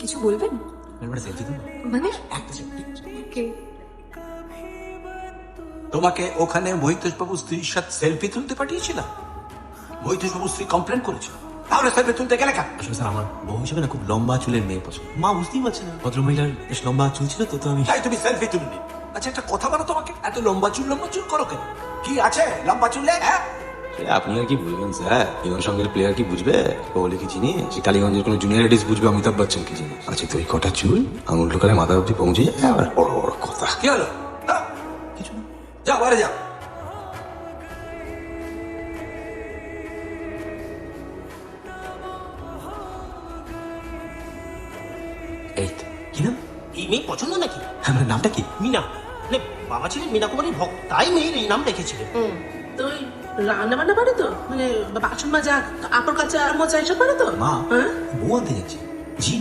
কিছু বলবেন? সেলফি তুলবো মানে একটা সেলফি। কে? তোমাকে ওখানে মহিতোষ বাবু স্ত্রীর সাথে সেলফি তুলতে পাঠিয়েছিলাম। মহিতোষ বাবু স্ত্রী কমপ্লেন করেছিল, তাহলে সেলফি তুলতে গেলে কেন? আসলে স্যার আমার বউ হিসেবে না খুব লম্বা চুলের মেয়ে পছন্দ। মা বুঝতেই পারছে না, ভদ্রমহিলার বেশ লম্বা চুল ছিল তো আমি তাই তুমি সেলফি তুলনি? আচ্ছা একটা কথা বলো, তোমাকে এত লম্বা চুল করো কেন? কি আছে লম্বা চুলে? হ্যাঁ, সে আপনি আর কি বুঝবেন স্যার, ইমন সঙ্গের প্লেয়ার কি বুঝবে? কোহলি কি চিনি? সে কালীগঞ্জের কোনো জুনিয়র আর্টিস্ট বুঝবে অমিতাভ বচ্চন কি চিনি? আচ্ছা তো ওই কটা চুল আঙুল ঢোকালে মাথা অব্দি পৌঁছে যায়, আবার বড় বড় কথা। কি হলো? দাও, কিছু না। যাও বাইরে যাও। এই তো। কি নাম? এই মেয়ে পছন্দ নাকি? আমার নামটা কি? মিনা, মানে বাবা ছিলেন মীনা কুমারীর ভক্ত, তাই মেয়ের এই নাম রেখেছিলেন। তো ওই রান্না বান্না পারে তো, মানে বাসন মাজা কাপড় কাচা মোচা এসব পারে তো? মা হ্যাঁ বউ আনতে যাচ্ছি। জি